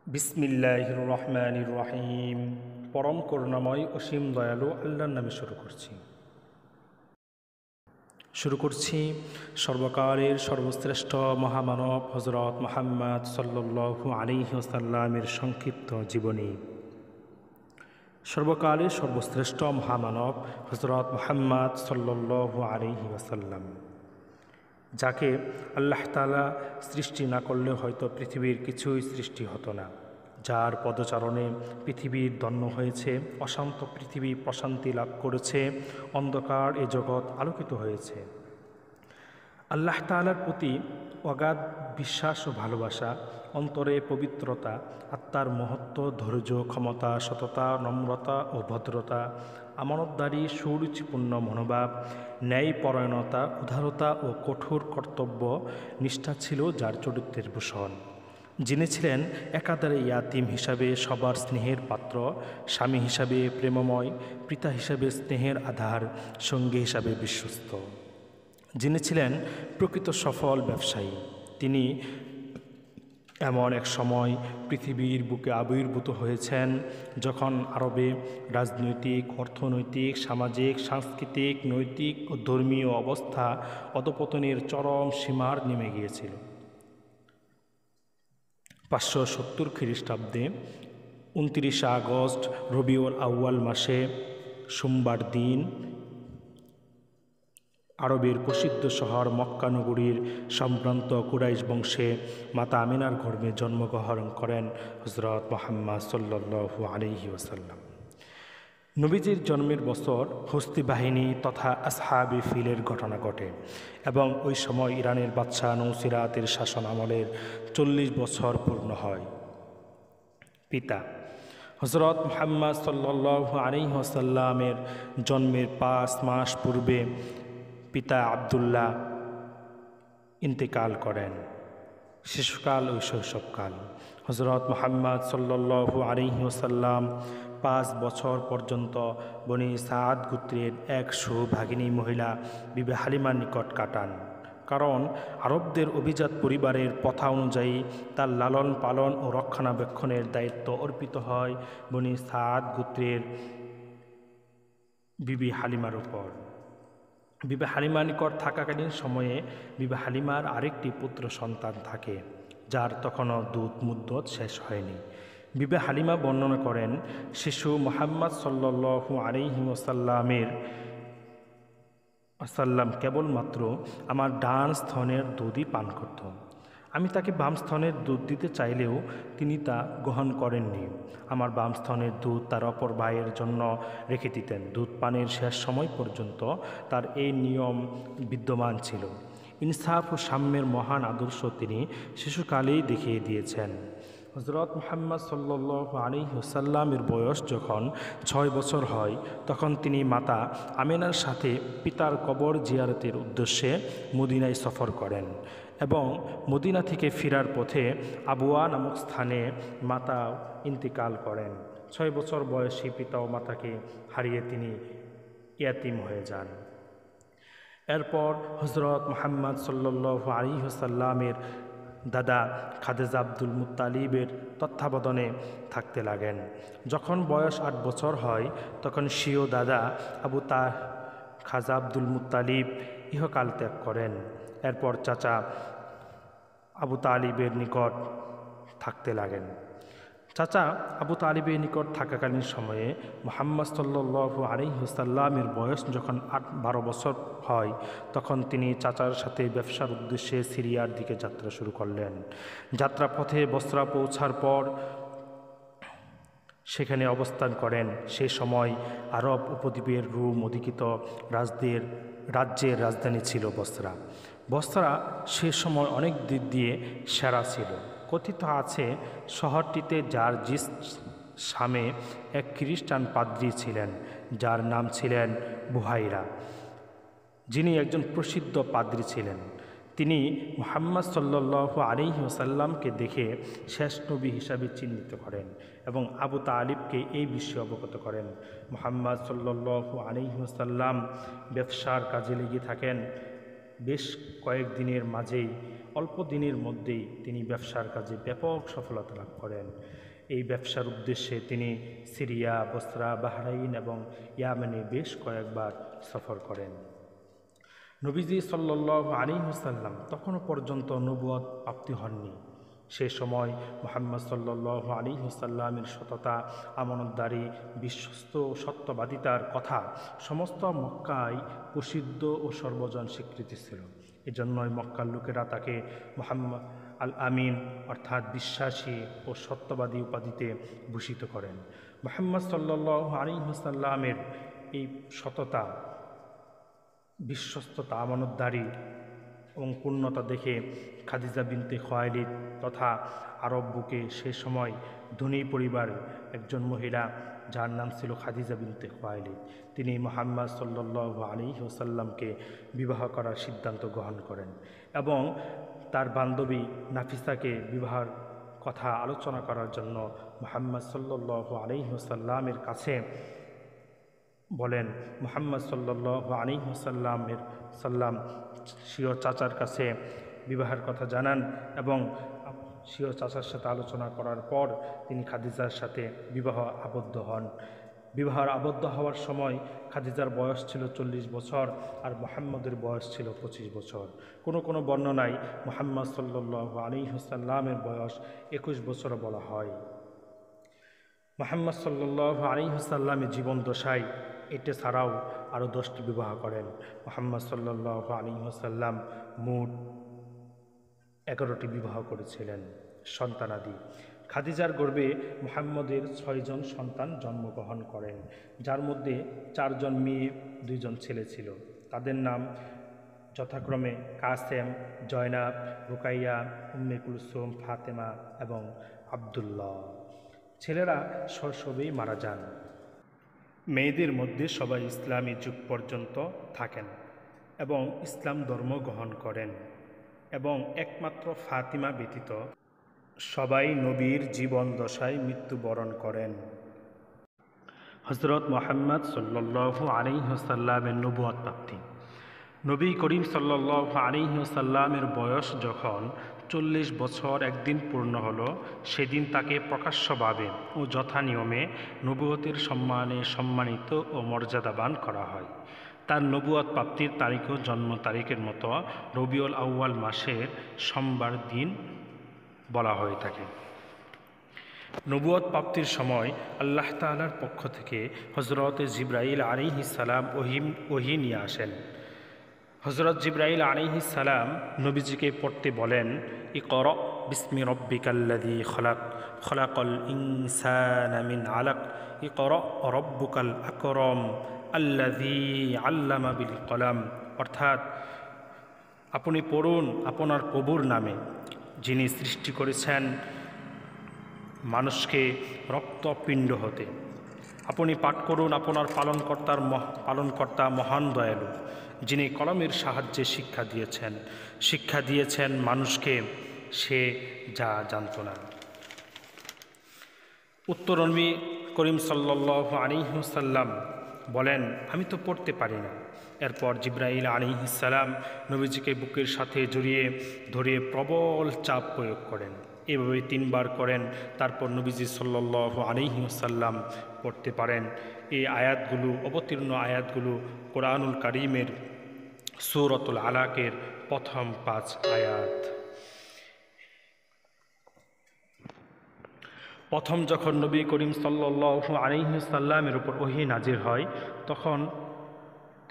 বিসমিল্লাহির রহমানির রহিম। পরম করুণাময় অসীম দয়ালু আল্লাহর নামে শুরু করছি সর্বকালের সর্বশ্রেষ্ঠ মহামানব হযরত মুহাম্মদ সাল্লাল্লাহু আলাইহি ওয়াসাল্লামের সংক্ষিপ্ত জীবনী। সর্বকালের সর্বশ্রেষ্ঠ মহামানব হযরত মুহাম্মদ সাল্লাল্লাহু আলাইহি ওয়াসাল্লাম, যাকে আল্লাহ তাআলা সৃষ্টি না করলে হয়তো পৃথিবীর কিছুই সৃষ্টি হতো না, যার পদচারণে পৃথিবীর ধন্য হয়েছে, অশান্ত পৃথিবী প্রশান্তি লাভ করেছে, অন্ধকার এ জগৎ আলোকিত হয়েছে। আল্লাহ তাআলার প্রতি অগাধ বিশ্বাস ও ভালোবাসা, অন্তরে পবিত্রতা, আত্মার মহত্ব, ধৈর্য, ক্ষমতা, সততা, নম্রতা ও ভদ্রতা, আমানতদারি, সুরুচিপূর্ণ মনোভাব, ন্যায়পরায়ণতা, উদারতা ও কঠোর কর্তব্য নিষ্ঠা ছিল যার চরিত্রের ভূষণ। যিনি ছিলেন একাধারে ইয়াতিম হিসাবে সবার স্নেহের পাত্র, স্বামী হিসাবে প্রেমময়, পিতা হিসাবে স্নেহের আধার, সঙ্গী হিসাবে বিশ্বস্ত। যিনি ছিলেন প্রকৃত সফল ব্যবসায়ী। তিনি এমন এক সময় পৃথিবীর বুকে আবির্ভূত হয়েছেন যখন আরবে রাজনৈতিক, অর্থনৈতিক, সামাজিক, সাংস্কৃতিক, নৈতিক ও ধর্মীয় অবস্থা অধপতনের চরম সীমার নেমে গিয়েছিল। 570 খ্রিস্টাব্দে 29 আগস্ট রবিউল আউয়াল মাসে সোমবার দিন আরবের প্রসিদ্ধ শহর মক্কা নগরীর সম্ভ্রান্ত কুরাইশ বংশে মাতা আমিনার গর্ভে জন্মগ্রহণ করেন হযরত মুহাম্মদ সাল্লাল্লাহু আলাইহি ওয়াসাল্লাম। নবীজির জন্মের বছর হস্তি বাহিনী তথা আসহাবে ফিলের ঘটনা ঘটে এবং ওই সময় ইরানের বাদশাহ নৌসিরাতের শাসন আমলের 40 বছর পূর্ণ হয়। পিতা হযরত মুহাম্মদ সাল্লাল্লাহু আলাইহি ওয়াসাল্লামের জন্মের 5 মাস পূর্বে পিতা আব্দুল্লাহ ইন্তেকাল করেন। শিশুকাল ও শৈশবকাল হযরত মুহাম্মদ সাল্লাল্লাহু আলাইহি ওয়াসাল্লাম 5 বছর পর্যন্ত বনি সাদ গোত্রের এক সুভাগিনী মহিলা বিবি হালিমার নিকট কাটান, কারণ আরবদের অভিজাত পরিবারের প্রথা অনুযায়ী তার লালন পালন ও রক্ষণাবেক্ষণের দায়িত্ব অর্পিত হয় বনি সাদ গোত্রের বিবি হালিমার উপর। বিবি হালিমার নিকট থাকাকালীন সময়ে বিবি হালিমার আরেকটি পুত্র সন্তান থাকে, যার তখনও দুধ মুদ্দত শেষ হয়নি। বিবি হালিমা বর্ণনা করেন, শিশু মুহাম্মদ সাল্লাল্লাহু আলাইহি ওয়াসাল্লাম কেবলমাত্র আমার ডান স্তনের দুধই পান করত। আমি তাকে বাম স্তনের দুধ দিতে চাইলেও তিনি তা গ্রহণ করেননি। আমার বাম স্তনের দুধ তার অপর ভাইয়ের জন্য রেখে দিতেন। দুধ পানের শেষ সময় পর্যন্ত তার এই নিয়ম বিদ্যমান ছিল। ইনসাফ ও সাম্যের মহান আদর্শ তিনি শিশুকালেই দেখিয়ে দিয়েছেন। হযরত মুহাম্মদ সাল্লাল্লাহু আলাইহি ওয়াসাল্লামের বয়স যখন 6 বছর হয়, তখন তিনি মাতা আমিনার সাথে পিতার কবর জিয়ারতের উদ্দেশ্যে মদিনায় সফর করেন এবং মদিনা থেকে ফেরার পথে আবুয়া নামক স্থানে মাতা ইন্তেকাল করেন। 6 বছর বয়সী পিতা ও মাতাকে হারিয়ে তিনি ইয়াতিম হয়ে যান। এরপর হযরত মুহাম্মদ সাল্লাল্লাহু আলাইহি ওয়াসাল্লামের দাদা খাদেজা আব্দুল মুত্তালিবের তত্ত্বাবধানে থাকতে লাগেন। যখন বয়স 8 বছর হয়, তখন স্বীয় দাদা খাজা আব্দুল মুত্তালিব ইহকাল ত্যাগ করেন। এরপর চাচা আবু তালিবের নিকট থাকতে লাগেন। চাচা আবু তালিবের নিকট থাকাকালীন সময়ে মুহাম্মদ সাল্লাল্লাহু আলাইহি ওয়াসাল্লামের বয়স যখন 12 বছর হয়, তখন তিনি চাচার সাথে ব্যবসার উদ্দেশ্যে সিরিয়ার দিকে যাত্রা শুরু করলেন। যাত্রাপথে বসরা পৌঁছার পর সেখানে অবস্থান করেন। সে সময় আরব উপদ্বীপের রোম অধিকৃত রাজ্যের রাজধানী ছিল বসরা। বসরা সে সময় অনেক দিক দিয়ে সেরা ছিল। কথিত আছে, শহরটিতে জার্জিস সামে এক খ্রিস্টান পাদ্রী ছিলেন, যার নাম ছিলেন বুহাইরা, যিনি একজন প্রসিদ্ধ পাদ্রী ছিলেন। তিনি মুহাম্মদ সাল্লাল্লাহু আলাইহি ওয়াসাল্লামকে দেখে শেষ নবী হিসাবে চিহ্নিত করেন এবং আবু তালিবকে এই বিষয়ে অবগত করেন। মুহাম্মদ সাল্লাল্লাহু আলাইহি ওয়াসাল্লাম ব্যবসার কাজে লেগে থাকেন। বেশ কয়েকদিনের মাঝেই অল্প দিনের মধ্যেই তিনি ব্যবসার কাজে ব্যাপক সফলতা লাভ করেন। এই ব্যবসার উদ্দেশ্যে তিনি সিরিয়া, বসরা, বাহরাইন এবং ইয়ামেনে বেশ কয়েকবার সফর করেন। নবীজি সাল্লাল্লাহু আলাইহি ওয়াসাল্লাম তখনও পর্যন্ত নবুয়ত প্রাপ্তি হননি। সে সময় মুহাম্মদ সাল্লাল্লাহু আলাইহি ওয়াসাল্লামের সততা, আমানতদারি, বিশ্বস্ত ও সত্যবাদিতার কথা সমস্ত মক্কায় প্রসিদ্ধ ও সর্বজন স্বীকৃতি ছিল। এজন্যই মক্কার লোকেরা তাকে মুহাম্মদ আল আমিন অর্থাৎ বিশ্বাসী ও সত্যবাদী উপাধিতে ভূষিত করেন। মুহাম্মদ সাল্লাল্লাহু আলাইহি ওয়াসাল্লামের এই সততা, বিশ্বস্ততা, আমানতদারি এবং পূর্ণতা দেখে খাদিজা বিনতে খুয়াইলিদ তথা আরব বুকে সে সময় ধনী পরিবারের একজন মহিলা, যার নাম ছিল খাদিজা বিনতে খুয়াইলিদ, তিনি মুহাম্মদ সাল্লাল্লাহু আলাইহি ওয়াসাল্লামকে বিবাহ করার সিদ্ধান্ত গ্রহণ করেন এবং তার বান্ধবী নাফিসাকে বিবাহের কথা আলোচনা করার জন্য মুহাম্মদ সাল্লাল্লাহু আলাইহি ওয়াসাল্লামের কাছে বলেন। মুহাম্মদ সাল্লাল্লাহু আলাইহি ওয়াসাল্লাম স্বীয় চাচার কাছে বিবাহের কথা জানান এবং স্বীয় চাচার সাথে আলোচনা করার পর তিনি খাদিজার সাথে বিবাহ আবদ্ধ হন। বিবাহের আবদ্ধ হওয়ার সময় খাদিজার বয়স ছিল 40 বছর আর মুহাম্মদের বয়স ছিল 25 বছর। কোনো কোনো বর্ণনায় মুহাম্মদ সাল্লাল্লাহু আলাইহি ওয়াসাল্লামের বয়স 21 বছরও বলা হয়। মুহাম্মদ সাল্লাল্লাহু আলাইহি ওয়াসাল্লামের জীবন দশায় এটা ছাড়াও আরও 10টি বিবাহ করেন। মুহাম্মদ সাল্লাল্লাহু আলাইহি ওয়াসাল্লাম মোট 11টি বিবাহ করেছিলেন। সন্তানাদি: খাদিজার গর্ভে মুহাম্মদের 6 জন সন্তান জন্মগ্রহণ করেন, যার মধ্যে 4 জন মেয়ে, 2 জন ছেলে ছিল। তাদের নাম যথাক্রমে কাসেম, জয়নাব, রুকাইয়া, উম্মে কুলসুম, ফাতেমা এবং আব্দুল্লাহ। ছেলেরা শৈশবেই মারা যান। মেয়েদের মধ্যে সবাই ইসলামী যুগ পর্যন্ত থাকেন এবং ইসলাম ধর্ম গ্রহণ করেন এবং একমাত্র ফাতিমা ব্যতীত সবাই নবীর জীবন দশায় মৃত্যুবরণ করেন। হযরত মুহাম্মদ সাল্লাল্লাহু আলাইহি ওয়াসাল্লামের নবুয়ত প্রাপ্তি: নবী করিম সাল্লাল্লাহু আলাইহি ওয়াসাল্লামের বয়স যখন 40 বছর একদিন পূর্ণ হলো, সেদিন তাকে প্রকাশ্যভাবে ও যথানিয়মে নবুয়তের সম্মানে সম্মানিত ও মর্যাদাবান করা হয়। তার নবুয়ত প্রাপ্তির তারিখও জন্ম তারিখের মতো রবিউল আউয়াল মাসের সোমবার দিন বলা হয়ে থাকে। নবুয়ত প্রাপ্তির সময় আল্লাহ তাআলার পক্ষ থেকে হযরত জিবরাইল আলাইহিস সালাম ওহী নিয়ে আসেন। হযরত জিবরাইল আলাইহিস সালাম নবীজিকে পড়তে বলেন, ইকরা বিসমি রব্বিকাল্লাযী খলাক, খলাকাল ইনসানা মিন আলাক, ইকরা রাব্বুকাল আকরাম আল্লাযী আল্লামা বিল কলাম। অর্থাৎ, আপনি পড়ুন আপনার প্রভুর নামে, যিনি সৃষ্টি করেছেন মানুষকে রক্তপিণ্ড হতে। আপনি পাঠ করুন আপনার পালনকর্তা মহান দয়ালু, যিনি কলমের সাহায্যে শিক্ষা দিয়েছেন মানুষকে সে যা জানত না। উত্তর নবী করিম সাল্লাল্লাহু আলাইহি ওয়াসাল্লাম বলেন, আমি তো পড়তে পারি না। এরপর জিবরাইল আলাইহিস সালাম নবীজিকে বুকের সাথে জড়িয়ে ধরে প্রবল চাপ প্রয়োগ করেন। এভাবে 3 বার করেন। তারপর নবীজি সাল্লাল্লাহু আলাইহি ওয়াসাল্লাম পড়তে পারেন। এই আয়াতগুলো, অবতীর্ণ আয়াতগুলো কোরআনুল কারীমের সূরাতুল আলাকের প্রথম 5 আয়াত। প্রথম যখন নবী করিম সাল্লাল্লাহু আলাইহি ওয়াসাল্লামের উপর ওহী নাজির হয়,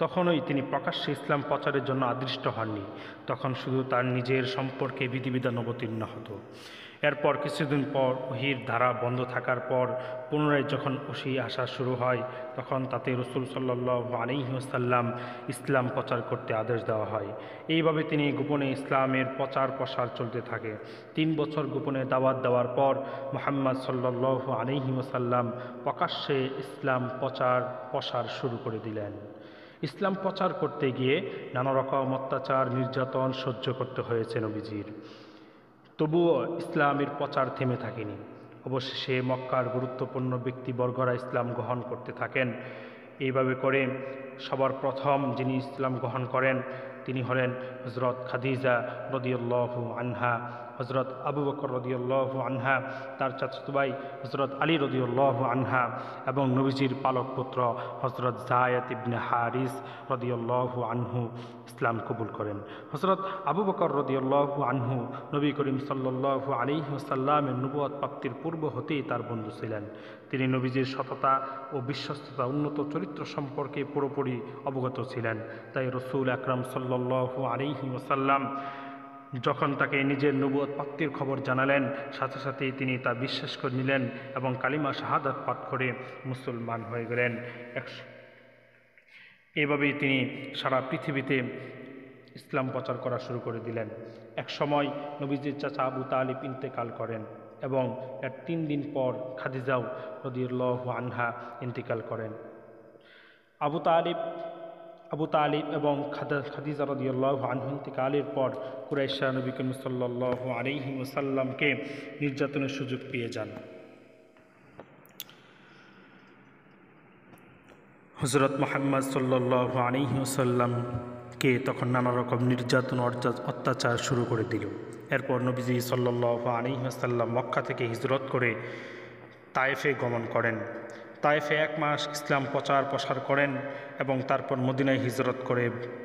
তখনই তিনি প্রকাশ্যে ইসলাম প্রচারের জন্য আদিষ্ট হননি। তখন শুধু তার নিজের সম্পর্কে বিধিবিধান অবতীর্ণ হতো। এরপর কিছুদিন পর ওহীর ধারা বন্ধ থাকার পর পুনরায় যখন ওহী আসা শুরু হয়, তখন তাতে রাসূল সাল্লাল্লাহু আলাইহি ওয়াসাল্লাম ইসলাম প্রচার করতে আদেশ দেওয়া হয়। এইভাবে তিনি গোপনে ইসলামের প্রচার প্রসার চলতে থাকে। 3 বছর গোপনে দাওয়াত দেওয়ার পর মুহাম্মদ সাল্লাল্লাহু আলাইহি ওয়াসাল্লাম প্রকাশ্যে ইসলাম প্রসার শুরু করে দিলেন। ইসলাম প্রচার করতে গিয়ে নানা রকম অত্যাচার, নির্যাতন সহ্য করতে হয়েছে নবীজির। তবুও ইসলামের প্রচার থেমে থাকেনি। অবশেষে মক্কার গুরুত্বপূর্ণ ব্যক্তিবর্গরা ইসলাম গ্রহণ করতে থাকেন। এইভাবে করে সবার প্রথম যিনি ইসলাম গ্রহণ করেন তিনি হলেন হযরত খাদিজা রাদিয়াল্লাহু আনহা, হযরত আবু বকর রাদিয়াল্লাহু আনহা, তার চাচাতো ভাই হযরত আলী রাদিয়াল্লাহু আনহা এবং নবীজির পালক পুত্র হযরত যায়েদ ইবনে হারিস রাদিয়াল্লাহু আনহু ইসলাম কবুল করেন। হযরত আবু বকর রাদিয়াল্লাহু আনহু নবী করিম সাল্লাল্লাহু আলাইহি ওয়াসাল্লামের নবুয়ত প্রাপ্তির পূর্ব হতেই তার বন্ধু ছিলেন। তিনি নবীজির সততা ও বিশ্বস্ততা, উন্নত চরিত্র সম্পর্কে পুরোপুরি অবগত ছিলেন। তাই রাসূল আকরাম সাল্লাল্লাহু আলাইহি ওয়াসাল্লাম যখন তাকে নিজের নবুয়ত প্রাপ্তির খবর জানালেন, সাথে সাথেই তিনি তা বিশ্বাস করে নিলেন এবং কালিমা শাহাদাত পাঠ করে মুসলমান হয়ে গেলেন। এভাবেই তিনি সারা পৃথিবীতে ইসলাম প্রচার করা শুরু করে দিলেন। এক সময় নবীজির চাচা আবু তালিব ইন্তেকাল করেন এবং এর 3 দিন পর খাদিজাও রাদিয়াল্লাহু আনহা ইন্তেকাল করেন। আবু তালিব এবং খাদিজা রাদিয়াল্লাহু আনহা ইন্তেকালের পর কুরাইশরা নবী করিম সাল্লাল্লাহু আলাইহি ওয়াসাল্লামকে নির্যাতনের সুযোগ পেয়ে যান। হযরত মুহাম্মদ সাল্লাল্লাহু আলাইহি ওয়াসাল্লামকে তখন নানা রকম নির্যাতন অত্যাচার শুরু করে দিল। এরপর নবীজি সাল্লাল্লাহু আলাইহি ওয়াসাল্লাম মক্কা থেকে হিজরত করে তায়েফে গমন করেন। তায়েফে 1 মাস ইসলাম প্রসার করেন এবং তারপর মদিনায়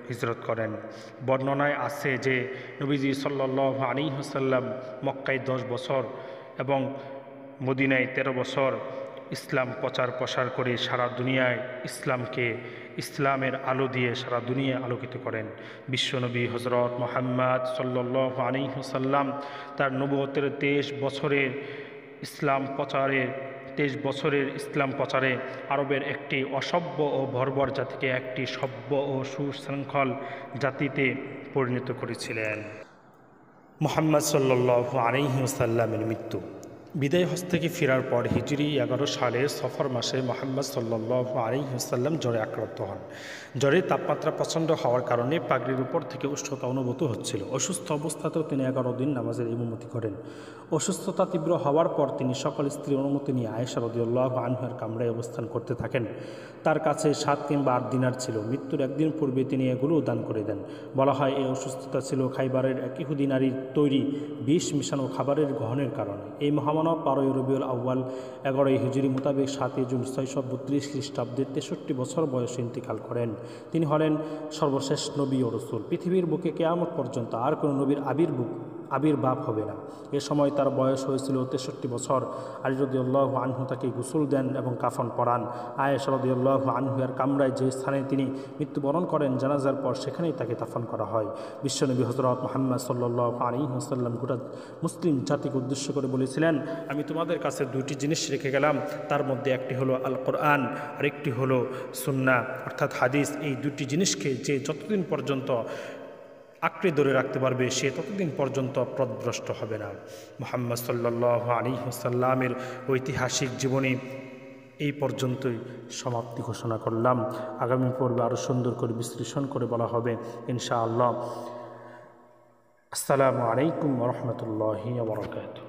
হিজরত করেন। বর্ণনায় আছে যে নবীজি সাল্লাল্লাহু আলাইহি ওয়াসাল্লাম মক্কায় 10 বছর এবং মদিনায় 13 বছর ইসলাম প্রসার করে সারা দুনিয়ায় ইসলামের আলো দিয়ে সারা দুনিয়ায় আলোকিত করেন। বিশ্বনবী হযরত মুহাম্মদ সাল্লাল্লাহু আলাইহি ওয়াসাল্লাম তার নবুয়তের 23 বছরের ইসলাম প্রচারে আরবের একটি অসভ্য ও বর্বর জাতিকে একটি সভ্য ও সুশৃঙ্খল জাতিতে পরিণত করেছিলেন। মুহাম্মদ সাল্লাল্লাহু আলাইহি ওয়াসাল্লামের মৃত্যু। বিদায় হজ থেকে ফেরার পর হিজরি 11 সালের সফর মাসে মুহাম্মদ সাল্লাল্লাহু আলাইহি ওয়াসাল্লাম জ্বরে আক্রান্ত হন। জ্বরের তাপমাত্রা প্রচণ্ড হওয়ার কারণে পাগড়ির উপর থেকে উষ্ণতা অনুভূত হচ্ছিল। অসুস্থ অবস্থাতেও তিনি 11 দিন নামাজের ইমামতি করেন। অসুস্থতা তীব্র হওয়ার পর তিনি সকল স্ত্রীর অনুমতি নিয়ে আয়েশা রাদিয়াল্লাহু আনহার কামরায় অবস্থান করতে থাকেন। তার কাছে 7 কিংবা 8 দিনার ছিল। মৃত্যুর 1 দিন পূর্বে তিনি এগুলো দান করে দেন। বলা হয় এই অসুস্থতা ছিল খাইবারের এক ইহুদি নারীর তৈরি বিষ মিশানো খাবারের গ্রহণের কারণে। এই মহামানব 12 রবিউল আউয়াল 11 হিজরি মোতাবেক 7 জুন 632 খ্রিস্টাব্দে 63 বছর বয়সে ইন্তেকাল করেন। তিনি হলেন সর্বশেষ নবী ও রাসূল। পৃথিবীর বুকে কিয়ামত পর্যন্ত আর কোনো নবীর আবির্ভাব হবে না। এ সময় তার বয়স হয়েছিল 63 বছর। আলী রাদিয়াল্লাহু আনহু তাকে গোসল দেন এবং কাফন পরান। আয়েশা রাদিয়াল্লাহু আনহার কামরায় যে স্থানে তিনি মৃত্যুবরণ করেন, জানাজার পর সেখানেই তাকে দাফন করা হয়। বিশ্বনবী হযরত মুহাম্মদ সাল্লাল্লাহু আলাইহি ওয়াসাল্লাম গোটা মুসলিম জাতিকে উদ্দেশ্য করে বলেছিলেন, আমি তোমাদের কাছে 2টি জিনিস রেখে গেলাম, তার মধ্যে একটি হলো আল কোরআন, আরেকটি হলো সুন্নাহ অর্থাৎ হাদিস। এই 2টি জিনিসকে যে যতদিন পর্যন্ত আঁকড়ে ধরে রাখতে পারবে সে ততদিন পর্যন্ত পথভ্রষ্ট হবে না। মুহাম্মদ সাল্লাল্লাহু আলাইহি ওয়াসাল্লামের ঐতিহাসিক জীবনী এই পর্যন্তই সমাপ্তি ঘোষণা করলাম। আগামী পর্বে আরও সুন্দর করে বিশ্লেষণ করে বলা হবে ইনশাআল্লাহ। আসসালামু আলাইকুম ওয়া রাহমাতুল্লাহি ওয়া বারাকাতুহু।